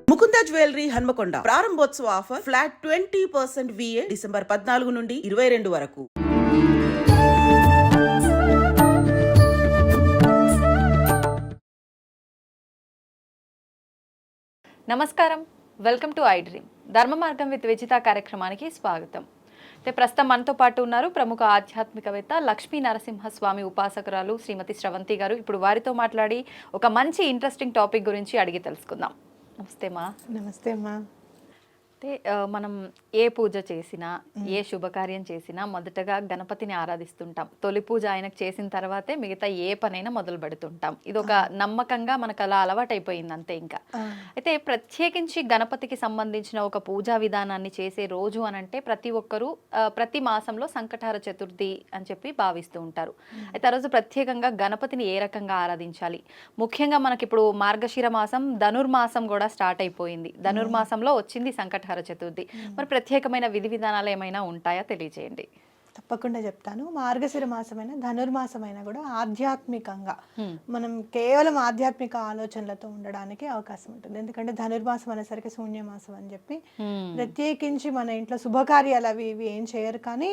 Mukunda jewellery Hanamkonda ప్రారంభోత్సవ offer flat 20% VA December 14 నుండి 22 వరకు. నమస్కారం, వెల్కమ్ టు ఐ డ్రీమ్. ధర్మ మార్గం విత్ విజిత కార్యక్రమానికి స్వాగతం. ప్రస్తుతం మనతో పాటు ఉన్నారు ప్రముఖ ఆధ్యాత్మికవేత్త లక్ష్మీ నరసింహస్వామి ఉపాసకురాలు శ్రీమతి శ్రవంతి గారు. ఇప్పుడు వారితో మాట్లాడి ఒక మంచి ఇంట్రెస్టింగ్ టాపిక్ గురించి అడిగి తెలుసుకుందాం. నమస్తే మా. నమస్తే అమ్మా. మనం ఏ పూజ చేసినా, ఏ శుభకార్యం చేసినా మొదటగా గణపతిని ఆరాధిస్తుంటాం. తొలి పూజ ఆయనకు చేసిన తర్వాతే మిగతా ఏ పనైనా మొదలు పెడుతుంటాం. ఇది ఒక నమ్మకంగా మనకు అలా అలవాటైపోయింది అంతే. ఇంకా అయితే ప్రత్యేకించి గణపతికి సంబంధించిన ఒక పూజా విధానాన్ని చేసే రోజు అనంటే ప్రతి ఒక్కరూ ప్రతి మాసంలో సంకటహర చతుర్థి అని చెప్పి భావిస్తూ ఉంటారు. అయితే ఆ రోజు ప్రత్యేకంగా గణపతిని ఏ రకంగా ఆరాధించాలి? ముఖ్యంగా మనకి ఇప్పుడు మార్గశిర మాసం, ధనుర్మాసం కూడా స్టార్ట్ అయిపోయింది. ధనుర్మాసంలో వచ్చింది సంకటహర చతుర్థి. మరి ప్రత్యేకమైన విధి విధానాలు ఏమైనా ఉంటాయా? తెలియజేయండి. తప్పకుండా చెప్తాను. మార్గశిర మాసమైన ధనుర్మాసమైనా కూడా ఆధ్యాత్మికంగా మనం కేవలం ఆధ్యాత్మిక ఆలోచనలతో ఉండడానికి అవకాశం ఉంటుంది. ఎందుకంటే ధనుర్మాసం అనేసరికి శూన్యమాసం అని చెప్పి ప్రత్యేకించి మన ఇంట్లో శుభకార్యాలు అవి ఇవి ఏం చేయరు, కానీ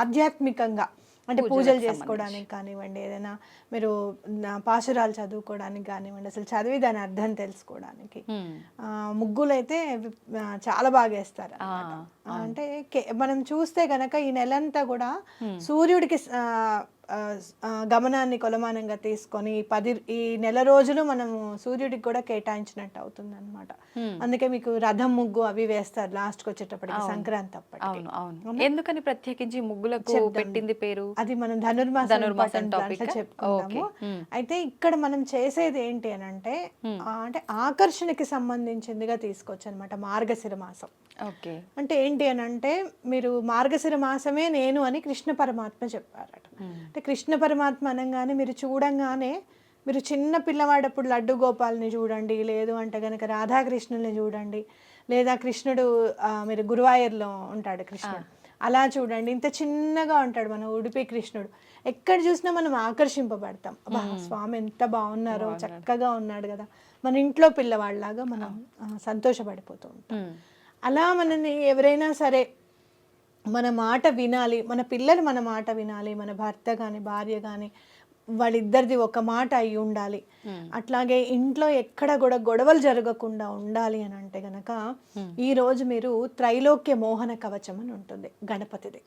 ఆధ్యాత్మికంగా అంటే పూజలు చేసుకోవడానికి కానివ్వండి, ఏదైనా మీరు పాశురాలు చదువుకోవడానికి కానివ్వండి, అసలు చదివి దాని అర్థం తెలుసుకోవడానికి ముగ్గులు అయితే చాలా బాగా వేస్తారు. అంటే మనం చూస్తే గనక ఈ నెలంతా కూడా సూర్యుడికి గమనాన్ని కొలమానంగా తీసుకొని ఈ నెల రోజులు మనము సూర్యుడికి కూడా కేటాయించినట్టు అవుతుంది అనమాట. అందుకే మీకు రథం ముగ్గు అవి వేస్తారు లాస్ట్కి వచ్చేటప్పటికి, సంక్రాంతి అప్పటికి. ఎందుకని ప్రత్యేకించి ముగ్గులకు పెట్టింది పేరు? అది మనం ధనుర్మాసం చెప్పుకుంటాము. అయితే ఇక్కడ మనం చేసేది ఏంటి అని అంటే ఆకర్షణకి సంబంధించిందిగా తీసుకోవచ్చు అనమాట మార్గశిర మాసం. అంటే ఏంటి అని అంటే మీరు మార్గశిర మాసమే నేను అని కృష్ణ పరమాత్మ చెప్పారట. అంటే కృష్ణ పరమాత్మ అనగానే మీరు చూడంగానే, మీరు చిన్న పిల్లవాడప్పుడు లడ్డు గోపాల్ని చూడండి, లేదు అంటే కనుక రాధాకృష్ణుల్ని చూడండి, లేదా కృష్ణుడు మీరు గురువాయూర్లో ఉంటాడు కృష్ణుడు, అలా చూడండి. ఇంత చిన్నగా ఉంటాడు మన ఉడిపి కృష్ణుడు. ఎక్కడ చూసినా మనం ఆకర్షింపబడతాం. స్వామి ఎంత బాగున్నారో, చక్కగా ఉన్నాడు కదా, మన ఇంట్లో పిల్లవాళ్ళలాగా మనం సంతోషపడిపోతూ ఉంటాం. అలా మనని ఎవరైనా సరే మన మాట వినాలి, మన పిల్లలు మన మాట వినాలి, మన భర్త కానీ భార్య కానీ వాళ్ళిద్దరిది ఒక మాట అయి ఉండాలి. అట్లాగే ఇంట్లో ఎక్కడ కూడా గొడవలు జరగకుండా ఉండాలి అని అంటే గనక ఈ రోజు మీరు త్రైలోక్య మోహన కవచం అని ఉంటుంది గణపతిది.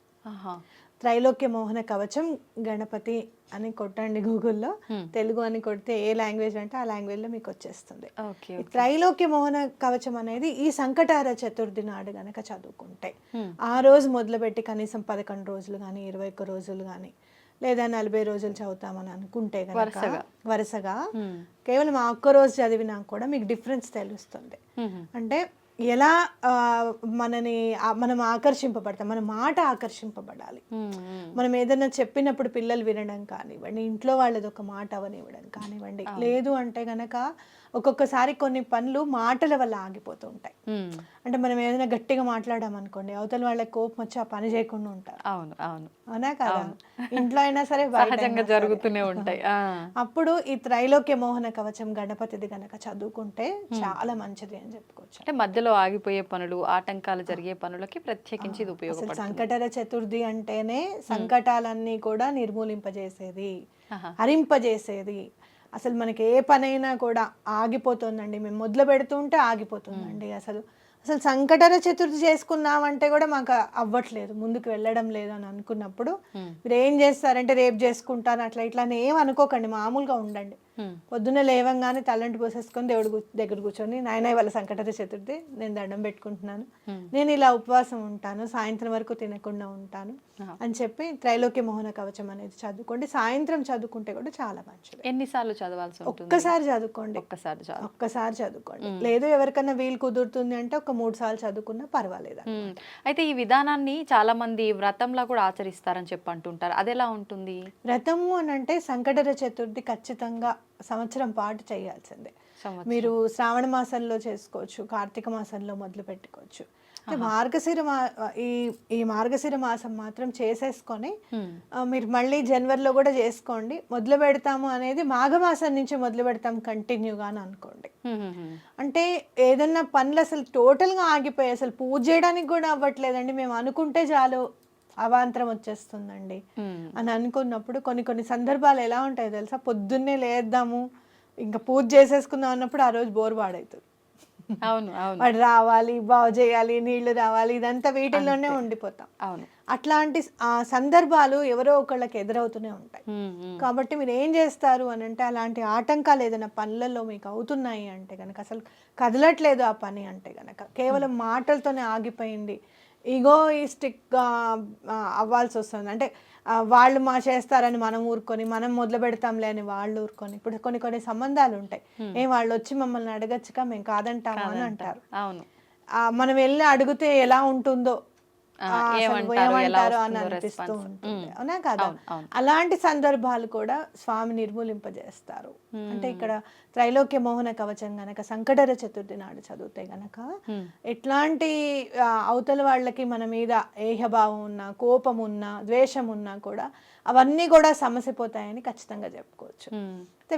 త్రైలోక్య మోహన కవచం గణపతి అని కొట్టండి గూగుల్లో, తెలుగు అని కొడితే ఏ లాంగ్వేజ్ అంటే ఆ లాంగ్వేజ్ లో మీకు వచ్చేస్తుంది. త్రైలోక్య మోహన కవచం అనేది ఈ సంకటహర చతుర్థి నాడు గనక చదువుకుంటే, ఆ రోజు మొదలుపెట్టి కనీసం 11 రోజులు కానీ 21 రోజులు కానీ లేదా 40 రోజులు చదువుతామని అనుకుంటే గనక వరుసగా కేవలం ఆ ఒక్క రోజు చదివినా కూడా మీకు డిఫరెన్స్ తెలుస్తుంది. అంటే ఎలా మనం ఆకర్షింపబడతాం, మన మాట ఆకర్షింపబడాలి. మనం ఏదైనా చెప్పినప్పుడు పిల్లలు వినడం కానివ్వండి, ఇంట్లో వాళ్ళది ఒక మాట అవనివ్వడం కానివ్వండి, లేదు అంటే గనక ఒక్కొక్కసారి కొన్ని పనులు మాటల వల్ల ఆగిపోతూ ఉంటాయి. అంటే మనం ఏదైనా గట్టిగా మాట్లాడామనుకోండి, అవతల వాళ్ళకి కోపం వచ్చి ఆ పని చేయకుండా ఉంటారు. అవునా కదా? ఇంట్లో అయినా సరే జరుగుతూనే ఉంటాయి. అప్పుడు ఈ త్రైలోక్య మోహన కవచం గణపతిది గనక చదువుకుంటే చాలా మంచిది అని చెప్పుకోవచ్చు. అంటే మధ్యలో ఆగిపోయే పనులు, ఆటంకాలు జరిగే పనులకి ప్రత్యేకించి ఇది ఉపయోగపడుతుంది. సంకటహర చతుర్థి అంటేనే సంకటాలన్నీ కూడా నిర్మూలింపజేసేది, హరింపజేసేది. అసలు మనకి ఏ పనైనా కూడా ఆగిపోతుందండి, మేము మొదలు పెడుతుంటే ఆగిపోతుందండి. అసలు సంకటహర చతుర్థి చేసుకున్నామంటే కూడా మాకు అవ్వట్లేదు, ముందుకు వెళ్ళడం లేదు అని అనుకున్నప్పుడు మీరు ఏం చేస్తారంటే రేపు చేసుకుంటాను అట్లా ఇట్లా అని ఏం అనుకోకండి, మామూలుగా ఉండండి. పొద్దున్న లేవంగానే తలంటి పోసేసుకొని దేవుడి దగ్గర కూర్చొని, నాయన ఇవాళ సంకటహర చతుర్థి, నేను దండం పెట్టుకుంటున్నాను, నేను ఇలా ఉపవాసం ఉంటాను, సాయంత్రం వరకు తినకుండా ఉంటాను అని చెప్పి త్రైలోక్య మోహన కవచం అనేది చదువుకోండి. సాయంత్రం చదువుకుంటే కూడా చాలా మంచిది. ఎన్నిసార్లు చదవాల్సి ఉంటుంది? ఒక్కసారి చదువుకోండి, ఒక్కసారి చదువుకోండి. లేదు ఎవరికైనా వీలు కుదురుతుంది అంటే ఒక 3 సార్లు చదువుకున్నా పర్వాలేదు. అయితే ఈ విధానాన్ని చాలా మంది వ్రతంలా కూడా ఆచరిస్తారని చెప్పి అంటుంటారు, అది ఎలా ఉంటుంది? వ్రతము అని అంటే సంకటహర చతుర్థి ఖచ్చితంగా సంవత్సరం పాటు చేయాల్సిందే. మీరు శ్రావణ మాసంలో చేసుకోవచ్చు, కార్తీక మాసంలో మొదలు పెట్టుకోవచ్చు. ఈ మార్గశిర మాసం మాత్రం చేసేసుకొని మీరు మళ్ళీ జనవరిలో కూడా చేసుకోండి. మొదలు పెడతాము అనేది మాఘమాసం నుంచి మొదలు పెడతాం కంటిన్యూగా అని అనుకోండి. అంటే ఏదన్నా పనులు అసలు టోటల్గా ఆగిపోయి అసలు పూజ చేయడానికి కూడా అవ్వట్లేదండి, మేము అనుకుంటే చాలు అవాంతరం వచ్చేస్తుందండి అని అనుకున్నప్పుడు కొన్ని సందర్భాలు ఎలా ఉంటాయో తెలుసా, పొద్దున్నే లేద్దాము ఇంకా పూజ చేసేసుకుందాం అన్నప్పుడు ఆ రోజు బోర్ పాడవుతుంది. అవును వాడు రావాలి, బాగు చేయాలి, నీళ్లు రావాలి, ఇదంతా వీటిల్లోనే ఉండిపోతాం. అవును, అట్లాంటి సందర్భాలు ఎవరో ఒకళ్ళకి ఎదురవుతూనే ఉంటాయి. కాబట్టి మీరు ఏం చేస్తారు అని అంటే, అలాంటి ఆటంకాలు ఏదైనా పనులలో మీకు అవుతున్నాయి అంటే కనుక, అసలు కదలట్లేదు ఆ పని అంటే కనుక, కేవలం మాటలతోనే ఆగిపోయింది, ఈగోయిస్టిక్గా అవ్వాల్సి వస్తుంది. అంటే వాళ్ళు చేస్తారని మనం ఊరుకొని, మనం మొదలు పెడతాంలే అని వాళ్ళు ఊరుకొని. ఇప్పుడు కొన్ని సంబంధాలు ఉంటాయి, వాళ్ళు వచ్చి మమ్మల్ని అడగచ్చుగా మేము కాదంటామా అని అంటారు. అవును, మనం వెళ్ళి అడిగితే ఎలా ఉంటుందో, ఏమంటారో అని అనిపిస్తూ ఉంటుంది, అవునా కదా? అలాంటి సందర్భాలు కూడా స్వామి నిర్మూలింపజేస్తారు. అంటే ఇక్కడ త్రైలోక్య మోహన కవచం గనక సంకటహర చతుర్థి నాడు చదివితే గనక ఎట్లాంటి అవతల వాళ్ళకి మన మీద ఏహభావం ఉన్నా, కోపం ఉన్నా, ద్వేషం ఉన్నా కూడా అవన్నీ కూడా సమసిపోతాయని ఖచ్చితంగా చెప్పుకోవచ్చు.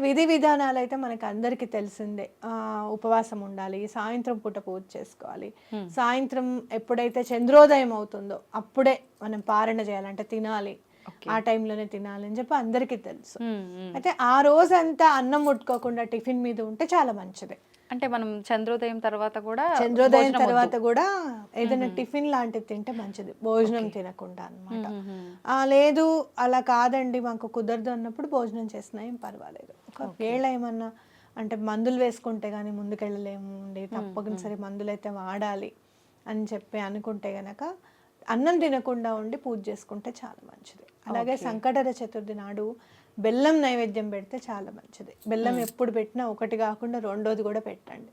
విధి విధానాలు అయితే మనకు అందరికీ తెలిసిందే. ఉపవాసం ఉండాలి, సాయంత్రం పూట పూజ చేసుకోవాలి, సాయంత్రం ఎప్పుడైతే చంద్రోదయం అవుతుందో అప్పుడే మనం పారణ చేయాలంటే తినాలి, ఆ టైంలోనే తినాలి అని చెప్పి అందరికీ తెలుసు. అయితే ఆ రోజంతా అన్నం ముట్టుకోకుండా టిఫిన్ మీద ఉంటే చాలా మంచిది. అంటే మనం చంద్రోదయం తర్వాత కూడా ఏదైనా టిఫిన్ లాంటిది తింటే మంచిది, భోజనం తినకుండా అన్నమాట. లేదు అలా కాదండి మాకు కుదరదు అన్నప్పుడు భోజనం చేసినా ఏం పర్వాలేదు. ఒకవేళ ఏమన్నా అంటే మందులు వేసుకుంటే కానీ ముందుకెళ్ళలేము అండి, తప్పనిసరి మందులు అయితే వాడాలి అని చెప్పి అనుకుంటే గనక అన్నం తినకుండా ఉండి పూజ చేసుకుంటే చాలా మంచిది. అలాగే సంకటహర చతుర్థి నాడు బెల్లం నైవేద్యం పెడితే చాలా మంచిది. బెల్లం ఎప్పుడు పెట్టినా ఒకటి కాకుండా రెండోది కూడా పెట్టండి.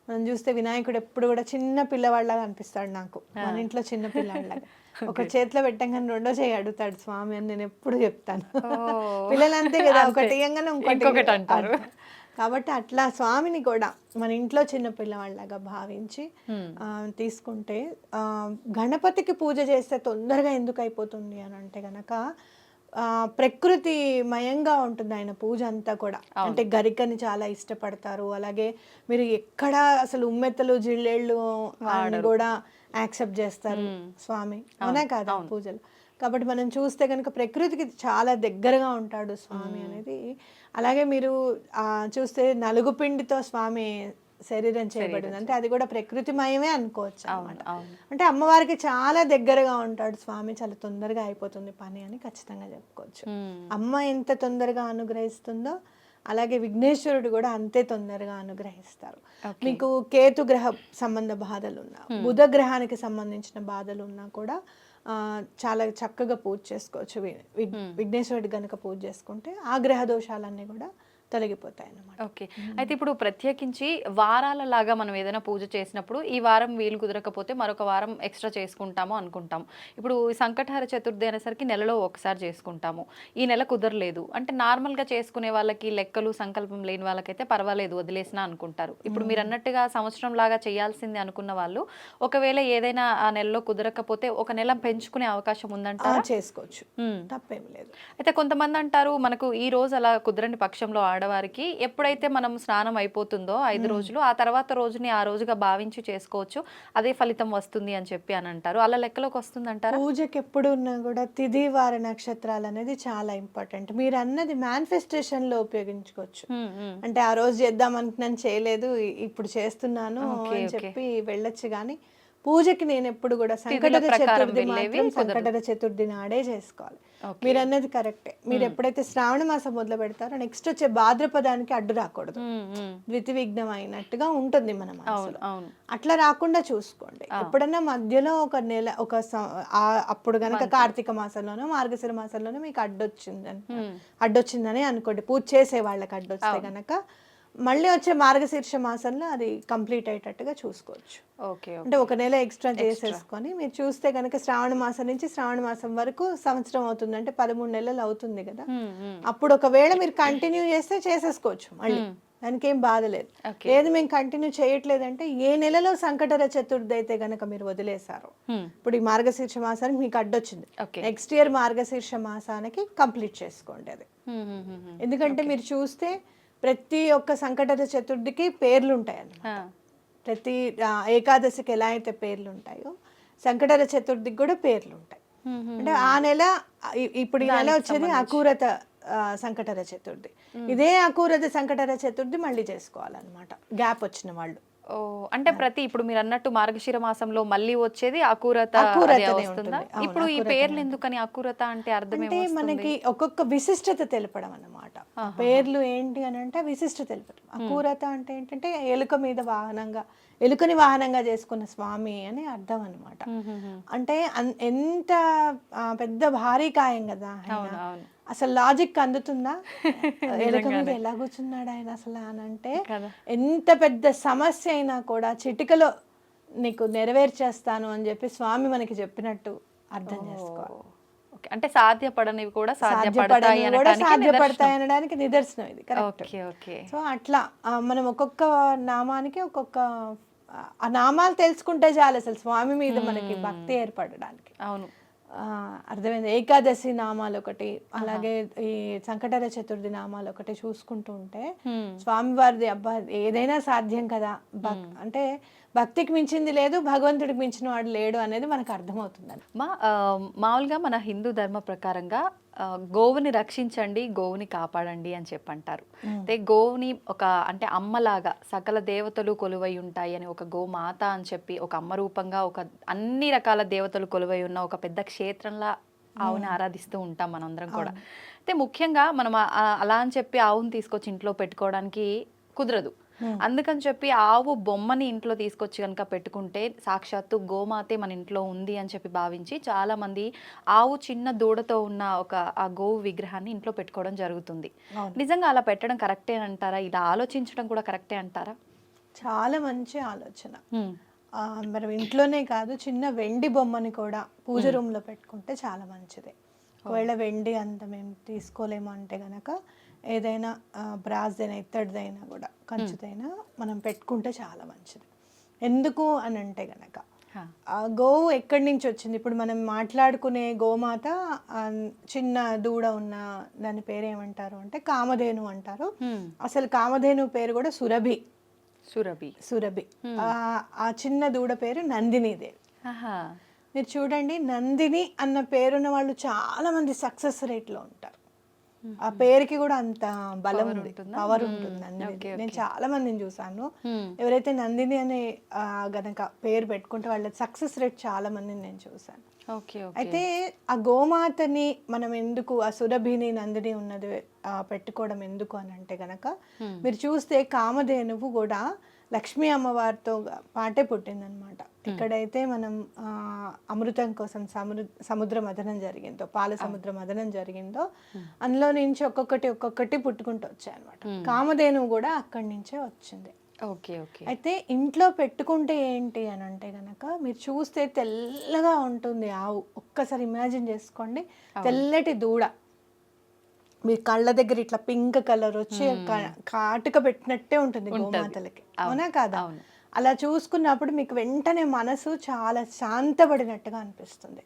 మనం చూస్తే వినాయకుడు ఎప్పుడు కూడా చిన్న పిల్లవాళ్ళగా అనిపిస్తాడు నాకు, మన ఇంట్లో చిన్న పిల్లవాళ్ళగా. ఒక చేతిలో పెట్టంగానే రెండో చేయి అడుగుతాడు స్వామి అని నేను ఎప్పుడు చెప్తాను. పిల్లలంతే కదా, ఒకటి ఇయ్యంగానే ఇంకొకటి అంటారు. కాబట్టి అట్లా స్వామిని కూడా మన ఇంట్లో చిన్న పిల్లవాళ్ళగా భావించి తీసుకుంటే, గణపతికి పూజ చేస్తే తొందరగా ఎందుకు అయిపోతుంది అని అంటే గనక, ప్రకృతి మయంగా ఉంటుంది ఆయన పూజ అంతా కూడా. అంటే గరికని చాలా ఇష్టపడతారు. అలాగే మీరు ఎక్కడ అసలు ఉమ్మెత్తలు జిల్లేళ్ళు కూడా యాక్సెప్ట్ చేస్తారు స్వామి, అవునా కాదా పూజలు. కాబట్టి మనం చూస్తే కనుక ప్రకృతికి చాలా దగ్గరగా ఉంటాడు స్వామి అనేది. అలాగే మీరు చూస్తే నలుగు పిండితో స్వామి శరీరం చేయబడింది, అంటే అది కూడా ప్రకృతిమయమే అనుకోవచ్చు అన్నమాట. అంటే అమ్మవారికి చాలా దగ్గరగా ఉంటాడు స్వామి, చాలా తొందరగా అయిపోతుంది పని అని ఖచ్చితంగా చెప్పుకోవచ్చు. అమ్మ ఎంత తొందరగా అనుగ్రహిస్తుందో అలాగే విఘ్నేశ్వరుడు కూడా అంతే తొందరగా అనుగ్రహిస్తారు. మీకు కేతు గ్రహ సంబంధ బాధలు ఉన్నా, బుధ గ్రహానికి సంబంధించిన బాధలు ఉన్నా కూడా చాలా చక్కగా పూజ చేసుకోవచ్చు. విఘ్నేశ్వరుడు గనక పూజ చేసుకుంటే ఆ గ్రహ దోషాలన్నీ కూడా తొలగిపోతాయి అన్నమాట. ఓకే, అయితే ఇప్పుడు ప్రత్యేకించి వారాల లాగా మనం ఏదైనా పూజ చేసినప్పుడు ఈ వారం వీలు కుదరకపోతే మరొక వారం ఎక్స్ట్రా చేసుకుంటాము అనుకుంటాం. ఇప్పుడు సంకటహర చతుర్థి అనేసరికి నెలలో ఒకసారి చేసుకుంటాము, ఈ నెల కుదరలేదు అంటే నార్మల్గా చేసుకునే వాళ్ళకి, లెక్కలు సంకల్పం లేని వాళ్ళకైతే పర్వాలేదు వదిలేసినా అనుకుంటారు. ఇప్పుడు మీరు అన్నట్టుగా సంవత్సరం లాగా చేయాల్సింది అనుకున్న వాళ్ళు ఒకవేళ ఏదైనా ఆ నెలలో కుదరకపోతే ఒక నెల పెంచుకునే అవకాశం ఉందంటారా? చేసుకోవచ్చు, తప్పేమి లేదు. అయితే కొంతమంది అంటారు మనకు ఈ రోజు అలా కుదరని పక్షంలో ఆడవారికి ఎప్పుడైతే మనం స్నానం అయిపోతుందో 5 రోజులు, ఆ తర్వాత రోజుని ఆ రోజుగా భావించి చేసుకోవచ్చు, అదే ఫలితం వస్తుంది అని చెప్పి అని అంటారు. అలా లెక్కలోకి వస్తుంది అంటారా? పూజకి ఎప్పుడు ఉన్నా కూడా తిథి వార నక్షత్రాలు అనేది చాలా ఇంపార్టెంట్. మీరు అన్నది మేనిఫెస్టేషన్ లో ఉపయోగించుకోవచ్చు. అంటే ఆ రోజు చేద్దాం అనుకున్నాను చేయలేదు, ఇప్పుడు చేస్తున్నాను అని చెప్పి వెళ్ళొచ్చు. కానీ పూజకి నేను ఎప్పుడు కూడా సంకటహర చతుర్థి నాడే చేసుకోవాలి. మీరు అన్నది కరెక్టే. మీరు ఎప్పుడైతే శ్రావణ మాసం మొదలు పెడతారో నెక్స్ట్ వచ్చే భాద్రపదానికి అడ్డు రాకూడదు, ద్వితి విఘ్నం అయినట్టుగా ఉంటుంది మన మనసులో. అట్లా రాకుండా చూసుకోండి. ఎప్పుడన్నా మధ్యలో ఒక నెల అప్పుడు గనక కార్తీక మాసంలోనో మార్గశిర మాసంలోనో మీకు అడ్డొచ్చిందని అనుకోండి, పూజ చేసే వాళ్ళకి అడ్డొస్తే గనక మళ్ళీ వచ్చే మార్గశీర్ష మాసంలో అది కంప్లీట్ అయ్యేటట్టుగా చూసుకోవచ్చు. ఓకే. అంటే ఒక నెల ఎక్స్ట్రా చేసేసుకొని మీరు చూస్తే కనుక శ్రావణ మాసం నుంచి శ్రావణ మాసం వరకు సంవత్సరం అవుతుంది, అంటే 13 నెలలు అవుతుంది కదా. అప్పుడు ఒకవేళ మీరు కంటిన్యూ చేస్తే చేసేసుకోవచ్చు మళ్ళీ, దానికి ఏం బాధ లేదు. లేదు మేము కంటిన్యూ చేయట్లేదంటే ఏ నెలలో సంకటహర చతుర్థి అయితే గనక మీరు వదిలేశారు, ఇప్పుడు ఈ మార్గశీర్ష మాసానికి మీకు అడ్డొచ్చింది, నెక్స్ట్ ఇయర్ మార్గశీర్ష మాసానికి కంప్లీట్ చేసుకోండి అది. ఎందుకంటే మీరు చూస్తే ప్రతి ఒక్క సంకటహర చతుర్థికి పేర్లు ఉంటాయి అన్నమాట. ప్రతి ఏకాదశికి ఎలా అయితే పేర్లు ఉంటాయో సంకటహర చతుర్థికి కూడా పేర్లు ఉంటాయి. అంటే ఆ నెల ఇప్పుడు ఈ నెల వచ్చేది అకూరత సంకటహర చతుర్థి, ఇదే అకూరత సంకటహర చతుర్థి మళ్ళీ చేసుకోవాలన్నమాట గ్యాప్ వచ్చిన వాళ్ళు. అంటే ప్రతి ఇప్పుడు మీరు అన్నట్టు మార్గశిర మాసంలో మళ్ళీ వచ్చేది అకూరత వస్తుందా? ఇప్పుడు ఈ పేర్లు ఎందుకని అకూరత అంటే అర్థం అంటే మనకి ఒక్కొక్క విశిష్టత తెలపడం అన్నమాట. పేర్లు ఏంటి అని అంటే విశిష్టత తెలపడం. అకూరత అంటే ఏంటంటే ఎలుకని వాహనంగా చేసుకున్న స్వామి అని అర్థం అన్నమాట. అంటే ఎంత పెద్ద భారీ కాయం కదా ఆయన, అసలు లాజిక్ అందుతుందా ఎలుక మీద ఎలా కూర్చున్నాడు ఆయన అసలు అని అంటే, ఎంత పెద్ద సమస్య అయినా కూడా చిటికలో నీకు నెరవేర్చేస్తాను అని చెప్పి స్వామి మనకి చెప్పినట్టు అర్థం చేసుకోవాలి. అంటే సాధ్యపడనివి కూడా సాధ్యపడతాయి అనడానికి నిదర్శనం ఇది. కరెక్ట్. సో అట్లా మనం ఒక్కొక్క నామానికి ఒక్కొక్క ఆ నామాలు తెలుసుకుంటే చాలు అసలు స్వామి మీద మనకి భక్తి ఏర్పడడానికి. అవును, అర్థమైంది. ఏకాదశి నామాలు ఒకటి, అలాగే ఈ సంకటహర చతుర్థి నామాలు ఒకటి చూసుకుంటూ ఉంటే స్వామివారిది అబ్బా ఏదైనా సాధ్యం కదా, అంటే భక్తికి మించింది లేదు, భగవంతుడికి మించిన వాడు లేడు అనేది మనకు అర్థమవుతుంది. మామూలుగా మన హిందూ ధర్మ ప్రకారంగా గోవుని రక్షించండి, గోవుని కాపాడండి అని చెప్పంటారు. అంటే గోవుని ఒక అంటే అమ్మలాగా సకల దేవతలు కొలువై ఉంటాయి అని, ఒక గోమాత అని చెప్పి ఒక అమ్మ రూపంగా ఒక అన్ని రకాల దేవతలు కొలువై ఉన్న ఒక పెద్ద క్షేత్రంలా ఆవుని ఆరాధిస్తూ ఉంటాం మనందరం కూడా. అయితే ముఖ్యంగా మనం అలా అని చెప్పి ఆవుని తీసుకొచ్చి ఇంట్లో పెట్టుకోవడానికి కుదరదు. అందుకని చెప్పి ఆవు బొమ్మని ఇంట్లో తీసుకొచ్చి కనుక పెట్టుకుంటే సాక్షాత్తు గోమాతే మన ఇంట్లో ఉంది అని చెప్పి భావించి చాలా మంది ఆవు చిన్న దూడతో ఉన్న ఆ గోవు విగ్రహాన్ని ఇంట్లో పెట్టుకోవడం జరుగుతుంది. నిజంగా అలా పెట్టడం కరెక్టే అంటారా? ఇలా ఆలోచించడం కూడా కరెక్టే అంటారా? చాలా మంచి ఆలోచన. మనం ఇంట్లోనే కాదు, చిన్న వెండి బొమ్మని కూడా పూజ రూమ్ లో పెట్టుకుంటే చాలా మంచిది. ఒకవేళ వెండి అంత మేము తీసుకోలేము అంటే గనక ఏదైనా బ్రాస్దైనా ఇత్తడిదైనా కూడా కంచుదైనా మనం పెట్టుకుంటే చాలా మంచిది. ఎందుకు అని అంటే గనక గోవు ఎక్కడి నుంచి వచ్చింది, ఇప్పుడు మనం మాట్లాడుకునే గోమాత చిన్న దూడ ఉన్న దాని పేరు ఏమంటారు అంటే కామధేను అంటారు. అసలు కామధేను పేరు కూడా సురభి. ఆ చిన్న దూడ పేరు నందినీదేవి. మీరు చూడండి, నందిని అన్న పేరున్న వాళ్ళు చాలా మంది సక్సెస్ రేట్ లో ఉంటారు. ఆ పేరుకి కూడా అంత బలం ఉంది, పవర్ ఉంటుంది. నేను చాలా మందిని చూసాను, ఎవరైతే నందిని అనే గనక పేరు పెట్టుకుంటే వాళ్ళ సక్సెస్ రేట్ చాలా మందిని నేను చూసాను. అయితే ఆ గోమాతని మనం ఎందుకు, ఆ సురభిని నందిని ఉన్నది పెట్టుకోవడం ఎందుకు అని అంటే గనక మీరు చూస్తే కామధేనువు కూడా లక్ష్మీ అమ్మవారితో పాటే పుట్టిందనమాట. ఎక్కడైతే మనం అమృతం కోసం సముద్ర మథనం జరిగిందో, పాల సముద్ర మథనం జరిగిందో అందులో నుంచి ఒక్కొక్కటి పుట్టుకుంటూ వచ్చాయి అనమాట. కామధేనువు కూడా అక్కడి నుంచే వచ్చింది. అయితే ఇంట్లో పెట్టుకుంటే ఏంటి అని అంటే గనక మీరు చూస్తే తెల్లగా ఉంటుంది ఆవు. ఒక్కసారి ఇమాజిన్ చేసుకోండి, తెల్లటి దూడ, మీ కళ్ళ దగ్గర ఇట్లా పింక్ కలర్ వచ్చి కాటుక పెట్టినట్టే ఉంటుంది గోమాతలకి, అవునా కాదా? అలా చూసుకున్నప్పుడు మీకు వెంటనే మనసు చాలా శాంతపడినట్టుగా అనిపిస్తుంది.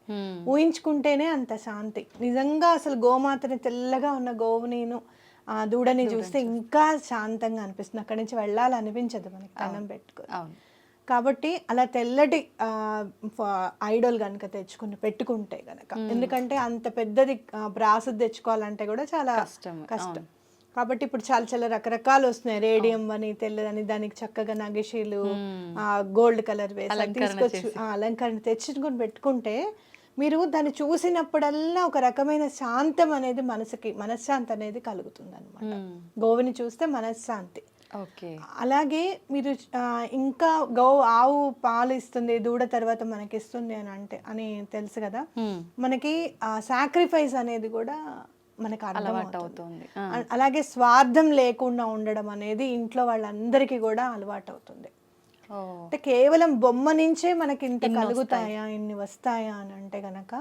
ఊహించుకుంటేనే అంత శాంతి. నిజంగా అసలు గోమాతని తెల్లగా ఉన్న గోవునిను దూడని చూస్తే ఇంకా శాంతంగా అనిపిస్తుంది. అక్కడి నుంచి వెళ్ళాలనిపించదు మనకి కన్నం పెట్టుకో. కాబట్టి అలా తెల్లటి ఐడల్ కనుక పెట్టుకుంటే గనక, ఎందుకంటే అంత పెద్దది బ్రాసు తెచ్చుకోవాలంటే కూడా చాలా కష్టం. కాబట్టి ఇప్పుడు చాలా రకరకాలు వస్తున్నాయి, రేడియం అని తెల్లదని, దానికి చక్కగా నగిషీలు గోల్డ్ కలర్ వేసి తీసుకొచ్చి అలంకరణ తెచ్చుకొని పెట్టుకుంటే మీరు దాన్ని చూసినప్పుడల్లా ఒక రకమైన శాంతం అనేది మనశ్శాంతి అనేది కలుగుతుంది అనమాట. గోవుని చూస్తే మనశ్శాంతి. అలాగే మీరు ఇంకా ఆవు పాలు ఇస్తుంది, దూడ తర్వాత మనకి ఇస్తుంది అని తెలుసు కదా. మనకి సాక్రిఫైస్ అనేది కూడా మనకు అలవాటు అర్థమవుతుంది. అవుతుంది. అలాగే స్వార్థం లేకుండా ఉండడం అనేది ఇంట్లో వాళ్ళందరికీ కూడా అలవాటు అవుతుంది. అంటే కేవలం బొమ్మ నుంచే మనకి ఇంత కలుగుతాయా, ఇన్ని వస్తాయా అని అంటే గనక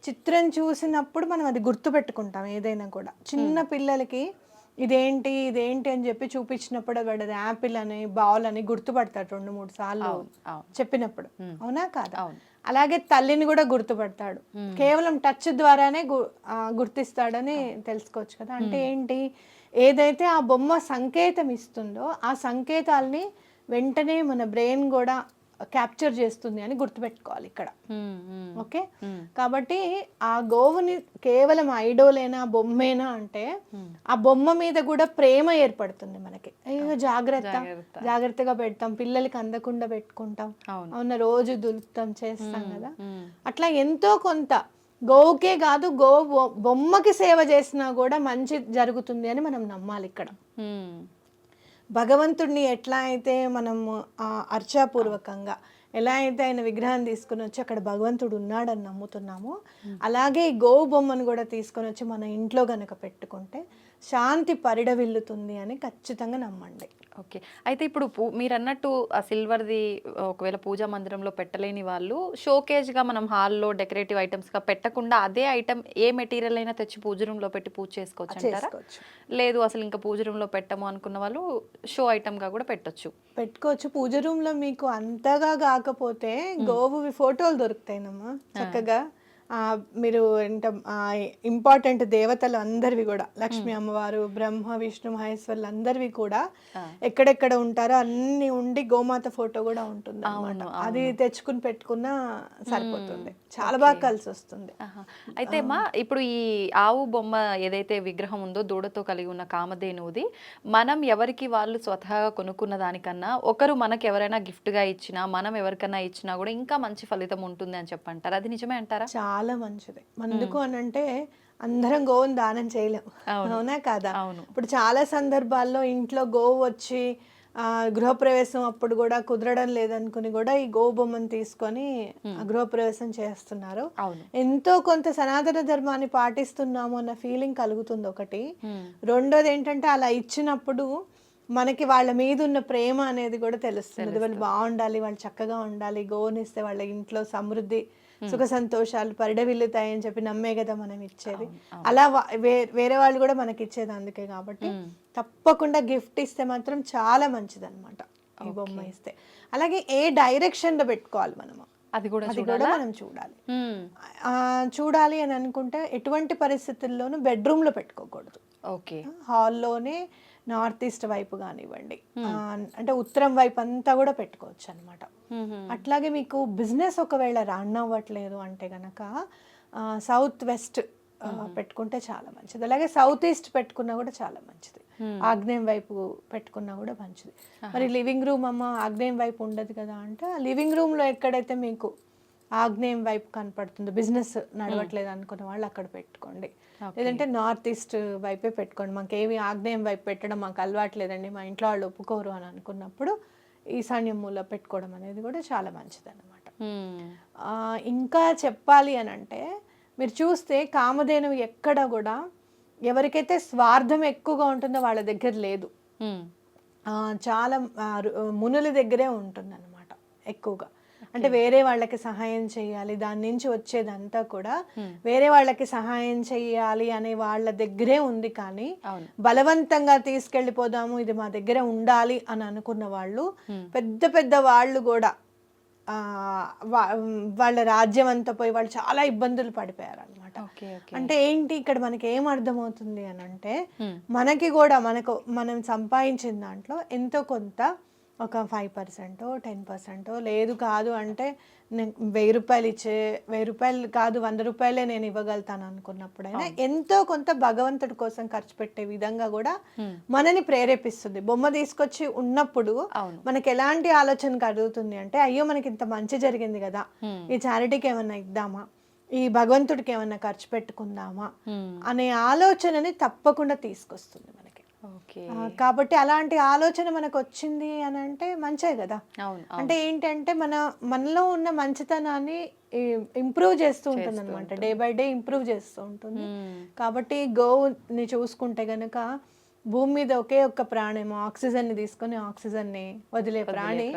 చిత్రం చూసినప్పుడు మనం అది గుర్తుపెట్టుకుంటాం. ఏదైనా కూడా చిన్న పిల్లలకి ఇదేంటి ఇదేంటి అని చెప్పి చూపించినప్పుడు వాడు అది యాపిల్ అని బాల్ అని గుర్తుపడతాడు 2-3 సార్లు చెప్పినప్పుడు, అవునా కాదా? అలాగే తల్లిని కూడా గుర్తుపడతాడు, కేవలం టచ్ ద్వారానే గుర్తిస్తాడని తెలుసుకోవచ్చు కదా. అంటే ఏంటి, ఏదైతే ఆ బొమ్మ సంకేతం ఇస్తుందో ఆ సంకేతాలని వెంటనే మన బ్రెయిన్ కూడా క్యాప్చర్ చేస్తుంది అని గుర్తుపెట్టుకోవాలి ఇక్కడ. ఓకే, కాబట్టి ఆ గోవుని కేవలం ఐడోలేనా బొమ్మేనా అంటే ఆ బొమ్మ మీద కూడా ప్రేమ ఏర్పడుతుంది మనకి. అయ్యో జాగ్రత్తగా పెడతాం, పిల్లలకి అందకుండా పెట్టుకుంటాం, అవున రోజు దులుపుతాం చేస్తాం కదా. అట్లా ఎంతో కొంత గోవుకే కాదు, బొమ్మకి సేవ చేసినా కూడా మంచి జరుగుతుంది అని మనం నమ్మాలి ఇక్కడ. భగవంతుడిని ఎట్లా అయితే మనం అర్చాపూర్వకంగా ఎలా అయితే ఆయన విగ్రహాన్ని తీసుకుని వచ్చి అక్కడ భగవంతుడు ఉన్నాడని నమ్ముతున్నామో, అలాగే ఈ గోవు బొమ్మను కూడా తీసుకొని వచ్చి మన ఇంట్లో గనక పెట్టుకుంటే శాంతి పరిడవిల్లుతుంది అని ఖచ్చితంగా నమ్మండి. ఓకే, అయితే ఇప్పుడు మీరు అన్నట్టు ఆ సిల్వర్ది ఒకవేళ పూజా మందిరంలో పెట్టలేని వాళ్ళు షోకేజ్గా మనం హాల్లో డెకరేటివ్ ఐటమ్స్గా పెట్టకుండా అదే ఐటమ్ ఏ మెటీరియల్ అయినా తెచ్చి పూజ రూమ్లో పెట్టి పూజ చేసుకోవచ్చు అంటారా? లేదు అసలు ఇంకా పూజ రూమ్లో పెట్టము అనుకున్న వాళ్ళు షో ఐటమ్గా కూడా పెట్టుకోవచ్చు. పూజ రూమ్లో మీకు అంతగా కాకపోతే గోవువి ఫోటోలు దొరుకుతాయినమ్మా చక్కగా. మీరు ఇంపార్టెంట్ దేవతలు అందరివి కూడా, లక్ష్మీ అమ్మవారు, బ్రహ్మ విష్ణు మహేశ్వర్లు అందరివి కూడా ఎక్కడెక్కడ ఉంటారో అన్ని ఉండి గోమాత ఫోటో కూడా ఉంటుంది అన్నమాట. అది తెచ్చుకుని పెట్టుకున్నా సరిపోతుంది, చాలా బాగా కలిసి వస్తుంది. అయితే ఇప్పుడు ఈ ఆవు బొమ్మ ఏదైతే విగ్రహం ఉందో దూడతో కలిగి ఉన్న కామధేనువుది, మనం ఎవరికి వాళ్ళు స్వతహాగా కొనుక్కున్న దానికన్నా ఒకరు మనకి ఎవరైనా గిఫ్ట్గా ఇచ్చినా, మనం ఎవరికైనా ఇచ్చినా కూడా ఇంకా మంచి ఫలితం ఉంటుంది అని చెప్పంటారు. అది నిజమే అంటారా? చాలా మంచిది. ఎందుకు అని అంటే అందరం గోవుని దానం చేయలేము, అవునా కాదా? ఇప్పుడు చాలా సందర్భాల్లో ఇంట్లో గోవు వచ్చి గృహప్రవేశం అప్పుడు కూడా కుదరడం లేదనుకుని కూడా ఈ గోవు బొమ్మను తీసుకొని గృహప్రవేశం చేస్తున్నారు. ఎంతో కొంత సనాతన ధర్మాన్ని పాటిస్తున్నాము అన్న ఫీలింగ్ కలుగుతుంది ఒకటి. రెండోది ఏంటంటే అలా ఇచ్చినప్పుడు మనకి వాళ్ళ మీద ఉన్న ప్రేమ అనేది కూడా తెలుస్తుంది. వాళ్ళు బాగుండాలి, వాళ్ళు చక్కగా ఉండాలి, గోవునిస్తే వాళ్ళ ఇంట్లో సమృద్ధి సుఖ సంతోషాలు పరిడవిల్లుతాయని చెప్పి నమ్మే కదా మనం ఇచ్చేది. అలా వేరే వాళ్ళు కూడా మనకి ఇచ్చేది అందుకే. కాబట్టి తప్పకుండా గిఫ్ట్ ఇస్తే మాత్రం చాలా మంచిది అనమాట ఈ బొమ్మ ఇస్తే. అలాగే ఏ డైరెక్షన్ లో పెట్టుకోవాలి మనము, అది కూడా మనం చూడాలి అని అనుకుంటే ఎటువంటి పరిస్థితుల్లోనూ బెడ్రూమ్ లో పెట్టుకోకూడదు. హాల్లోనే నార్త్ ఈస్ట్ వైపు కానివ్వండి, అంటే ఉత్తరం వైపు అంతా కూడా పెట్టుకోవచ్చు అనమాట. అట్లాగే మీకు బిజినెస్ ఒకవేళ రన్ అవ్వట్లేదు అంటే గనక సౌత్ వెస్ట్ పెట్టుకుంటే చాలా మంచిది. అలాగే సౌత్ ఈస్ట్ పెట్టుకున్నా కూడా చాలా మంచిది. ఆగ్నేయం వైపు పెట్టుకున్నా కూడా మంచిది. మరి లివింగ్ రూమ్ అమ్మ ఆగ్నేయం వైపు ఉండదు కదా అంటే, లివింగ్ రూమ్ లో ఎక్కడైతే మీకు ఆగ్నేయం వైపు కనపడుతుంది, బిజినెస్ నడవట్లేదు అనుకున్న వాళ్ళు అక్కడ పెట్టుకోండి. లేదంటే నార్త్ ఈస్ట్ వైపే పెట్టుకోండి. మాకు ఏమి ఆగ్నేయం వైపు పెట్టడం మాకు అలవాట్లేదండి, మా ఇంట్లో వాళ్ళు ఒప్పుకోరు అని అనుకున్నప్పుడు ఈశాన్యం మూల పెట్టుకోవడం అనేది కూడా చాలా మంచిది అన్నమాట. ఇంకా చెప్పాలి అని అంటే, మీరు చూస్తే కామధేనువు ఎక్కడ కూడా ఎవరికైతే స్వార్థం ఎక్కువగా ఉంటుందో వాళ్ళ దగ్గర లేదు. చాలా మునుల దగ్గరే ఉంటుంది అన్నమాట ఎక్కువగా. అంటే వేరే వాళ్ళకి సహాయం చేయాలి, దాని నుంచి వచ్చేదంతా కూడా వేరే వాళ్ళకి సహాయం చేయాలి అనే వాళ్ళ దగ్గరే ఉంది. కానీ బలవంతంగా తీసుకెళ్ళిపోదాము, ఇది మా దగ్గర ఉండాలి అని అనుకున్న వాళ్ళు, పెద్ద పెద్ద వాళ్ళు కూడా వాళ్ళ రాజ్యం అంతా పోయి వాళ్ళు చాలా ఇబ్బందులు పడిపోయారు అనమాట. అంటే ఏంటి ఇక్కడ మనకి ఏం అర్థమవుతుంది అని అంటే, మనకి కూడా మనం సంపాదించిన దాంట్లో ఎంతో కొంత ఒక 5%, 10% లేదు కాదు అంటే 1000 రూపాయలు 1000 రూపాయలు కాదు 100 రూపాయలే నేను ఇవ్వగలుగుతాను అనుకున్నప్పుడైనా ఎంతో కొంత భగవంతుడి కోసం ఖర్చు పెట్టే విధంగా కూడా మనని ప్రేరేపిస్తుంది. బొమ్మ తీసుకొచ్చి ఉన్నప్పుడు మనకి ఎలాంటి ఆలోచన కలుగుతుంది అంటే, అయ్యో మనకి ఇంత మంచి జరిగింది కదా, ఈ చారిటీకి ఏమన్నా ఇద్దామా, ఈ భగవంతుడికి ఏమన్నా ఖర్చు పెట్టుకుందామా అనే ఆలోచనని తప్పకుండా తీసుకొస్తుంది మనకి. ఓకే. కాబట్టి అలాంటి ఆలోచన మనకు వచ్చింది అని అంటే మంచే కదా. అవును. అంటే ఏంటంటే మనలో ఉన్న మంచితనాన్ని ఇంప్రూవ్ చేస్తూ ఉంటుంది అనమాట, డే బై డే ఇంప్రూవ్ చేస్తూ ఉంటుంది. కాబట్టి గోవుని చూసుకుంటే గనక భూమి మీద ఒకే ఒక్క ప్రాణేమో ఆక్సిజన్ని తీసుకొని ఆక్సిజన్ని వదిలే ప్రాణి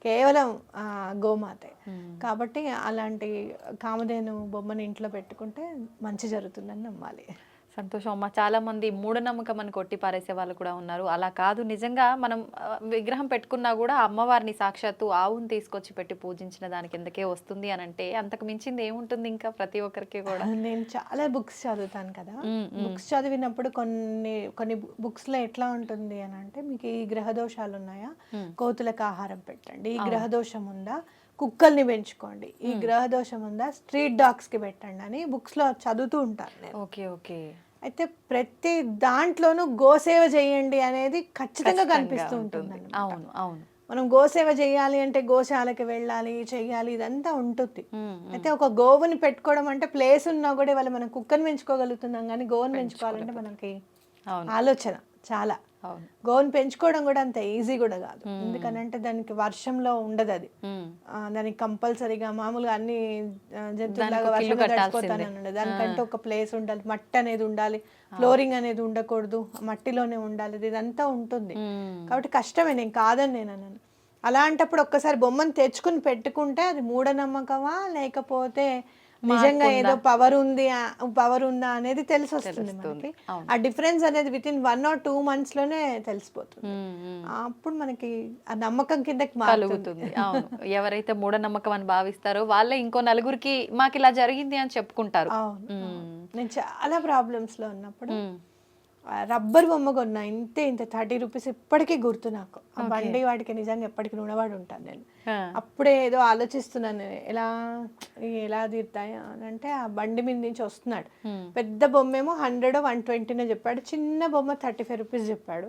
కేవలం గోమాతే. కాబట్టి అలాంటి కామధేను బొమ్మని ఇంట్లో పెట్టుకుంటే మంచి జరుగుతుందని నమ్మాలి. సంతోషం అమ్మ. చాలా మంది మూఢనమ్మకం అని కొట్టి పారేసే వాళ్ళు కూడా ఉన్నారు. అలా కాదు, నిజంగా మనం విగ్రహం పెట్టుకున్నా కూడా అమ్మవారిని సాక్షాత్తు ఆవుని తీసుకొచ్చి పెట్టి పూజించిన దాని కిందకే వస్తుంది అని అంటే అంతకు మించింది ఏముంటుంది ఇంకా ప్రతి ఒక్కరికి కూడా. నేను చాలా బుక్స్ చదువుతాను కదా, బుక్స్ చదివినప్పుడు కొన్ని బుక్స్ లో ఎట్లా ఉంటుంది అని అంటే, మీకు ఈ గ్రహ దోషాలు ఉన్నాయా, కోతులకు ఆహారం పెట్టండి, ఈ గ్రహ దోషం ఉందా కుక్కల్ని పెంచుకోండి, ఈ గ్రహ దోషం ఉందా స్ట్రీట్ డాగ్స్ కి పెట్టండి అని బుక్స్ లో చదువుతూ ఉంటాను నేను. Okay okay. అయితే ప్రతి దాంట్లోనూ గోసేవ చేయండి అనేది ఖచ్చితంగా కనిపిస్తూ ఉంటుంది. అవును అవును. మనం గోసేవ చేయాలి అంటే గోశాలకి వెళ్ళాలి, చెయ్యాలి, ఇదంతా ఉంటుంది. అయితే ఒక గోవుని పెట్టుకోవడం అంటే ప్లేస్ ఉన్నా కూడా ఇవాళ మనం కుక్కని పెంచుకోగలుగుతున్నాం, కానీ గోవుని పెంచుకోవాలంటే మనకి ఆలోచన చాలా. గోవుని పెంచుకోవడం కూడా అంత ఈజీ కూడా కాదు, ఎందుకనంటే దానికి వర్షంలో ఉండదు అది, దానికి కంపల్సరీగా మామూలుగా అన్ని జంతువులాగా వర్షంలో తడిచిపోతానని ఉండదు, దానికంటే ఒక ప్లేస్ ఉండాలి, మట్టి అనేది ఉండాలి, ఫ్లోరింగ్ అనేది ఉండకూడదు, మట్టిలోనే ఉండాలి, ఇదంతా ఉంటుంది. కాబట్టి కష్టమే, నేను కాదని నేను అన్నాను. అలాంటప్పుడు ఒక్కసారి బొమ్మను తెచ్చుకుని పెట్టుకుంటే అది మూఢనమ్మకమా లేకపోతే నిజంగా ఏదో పవర్ ఉందా అనేది తెలిసి వస్తుంది మనకి. ఆ డిఫరెన్స్ అనేది విత్ ఇన్ 1 or 2 months లోనే తెలిసిపోతుంది. అప్పుడు మనకి ఆ నమ్మకం కిందకి మారుతుంది. అవును. ఎవరైతే మూఢనమ్మకం అని భావిస్తారో వాళ్ళే ఇంకో నలుగురికి మాకు ఇలా జరిగింది అని చెప్పుకుంటారు. అవును. నేను చాలా ప్రాబ్లమ్స్ లో ఉన్నప్పుడు రబ్బర్ బొమ్మ కొన్నా, ఇంత 30 రూపీస్ ఇప్పటికీ గుర్తు నాకు. ఆ బండి వాడికి నిజంగా ఎప్పటికీ రుణపడి ఉంటాను నేను. అప్పుడే ఏదో ఆలోచిస్తున్నాను ఎలా తీరుతాయా అని అంటే, ఆ బండి మీద నుంచి వస్తున్నాడు, పెద్ద బొమ్మ ఏమో 100 or 120 చెప్పాడు, చిన్న బొమ్మ 35 రూపీస్ చెప్పాడు.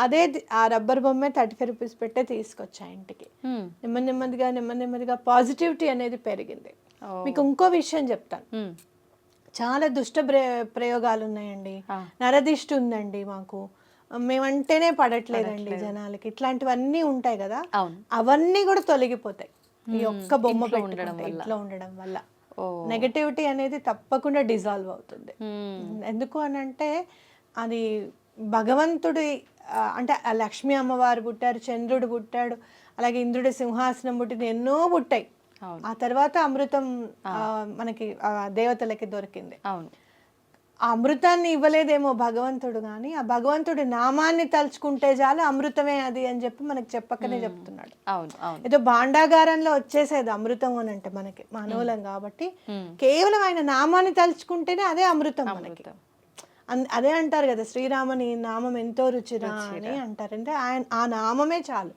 అదే ఆ రబ్బర్ బొమ్మే 35 రూపీస్ పెట్టే తీసుకొచ్చా ఇంటికి. నెమ్మదిగా పాజిటివిటీ అనేది పెరిగింది. మీకు ఇంకో విషయం చెప్తాను, చాలా దుష్ట ప్రయోగాలు ఉన్నాయండి, నరదిష్టి ఉందండి మాకు, మేమంటేనే పడట్లేదండి జనాలకి, ఇట్లాంటివన్నీ ఉంటాయి కదా, అవన్నీ కూడా తొలగిపోతాయి ఈ ఒక్క బొమ్మ ఇంట్లో ఉండడం వల్ల. నెగటివిటీ అనేది తప్పకుండా డిజాల్వ్ అవుతుంది. ఎందుకు అనంటే అది భగవంతుడి అంటే లక్ష్మీ అమ్మవారు పుట్టారు, చంద్రుడు పుట్టాడు, అలాగే ఇంద్రుడి సింహాసనం పుట్టింది, ఎన్నో పుట్టాయి. ఆ తర్వాత అమృతం మనకి దేవతలకి దొరికింది. ఆ అమృతాన్ని ఇవ్వలేదేమో భగవంతుడు, కానీ ఆ భగవంతుడి నామాన్ని తలుచుకుంటే చాలు అమృతమే అది అని చెప్పి మనకి చెప్పకనే చెప్తున్నాడు. ఏదో భాండాగారంలో వచ్చేసేది అమృతం అని అంటే మనకి మానవులం కాబట్టి, కేవలం ఆయన నామాన్ని తలుచుకుంటేనే అదే అమృతం మనకి. అదే అంటారు కదా, శ్రీరామని నామం ఎంతో రుచిరా అని అంటారు, అంటే ఆయన ఆ నామమే చాలు.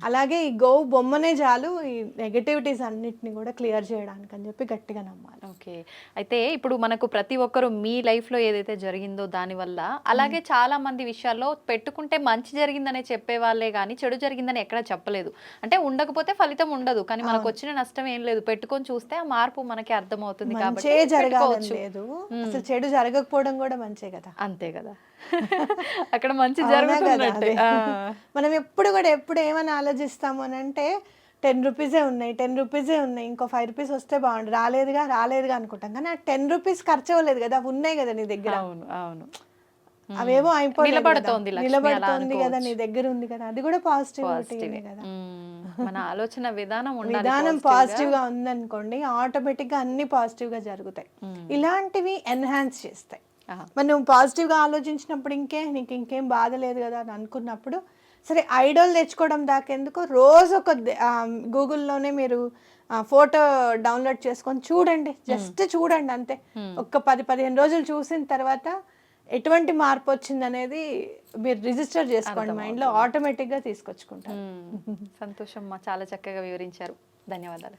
అలాగే ఈ గోవు బొమ్మనే చాలు ఈ నెగటివిటీస్ అన్నిటిని కూడా క్లియర్ చేయడానికి అని చెప్పి గట్టిగా నమ్మాలి. ఓకే. అయితే ఇప్పుడు మనకు ప్రతి ఒక్కరు మీ లైఫ్ లో ఏదైతే జరిగిందో దానివల్ల, అలాగే చాలా మంది విషయాల్లో పెట్టుకుంటే మంచి జరిగిందనే చెప్పే వాళ్ళే కానీ చెడు జరిగిందని ఎక్కడ చెప్పలేదు. అంటే ఉండకపోతే ఫలితం ఉండదు, కానీ మనకు వచ్చిన నష్టం ఏం లేదు, పెట్టుకొని చూస్తే ఆ మార్పు మనకి అర్థమవుతుంది. కాబట్టి లేదు, అసలు చెడు జరగకపోవడం కూడా మంచే కదా. అంతే కదా, అక్కడ మంచి జరుగుతున్నట్టే. మనం ఎప్పుడు ఏమని ఆలోచిస్తాము అని అంటే, 10 రూపీసే ఉన్నాయి, ఇంకో 5 రూపీస్ వస్తే బాగుండు, రాలేదుగా అనుకుంటాం, కానీ ఆ 10 రూపీస్ ఖర్చు అవ్వలేదు కదా, అవి ఉన్నాయి కదా నీ దగ్గర. అవును. అవేవో నిలబడుతోంది కదా నీ దగ్గర ఉంది కదా, అది కూడా పాజిటివిటీ కదా. మన ఆలోచన విధానం పాజిటివ్ గా ఉందనుకోండి, ఆటోమేటిక్ గా అన్ని పాజిటివ్ గా జరుగుతాయి. ఇలాంటివి ఎన్హాన్స్ చేస్తాయి. మరి నువ్వు పాజిటివ్ గా ఆలోచించినప్పుడు నీకు ఇంకేం బాధ లేదు కదా అని అనుకున్నప్పుడు, సరే ఐడల్ తెచ్చుకోవడం దాకెందుకు, రోజు ఒక గూగుల్లోనే మీరు ఫోటో డౌన్లోడ్ చేసుకొని చూడండి, జస్ట్ చూడండి అంతే. ఒక 10-15 రోజులు చూసిన తర్వాత ఎటువంటి మార్పు వచ్చింది అనేది మీరు రిజిస్టర్ చేసుకోండి మైండ్ లో, ఆటోమేటిక్ గా తీసుకొచ్చుకుంటారు. సంతోషం, చాలా చక్కగా వివరించారు. ధన్యవాదాలు.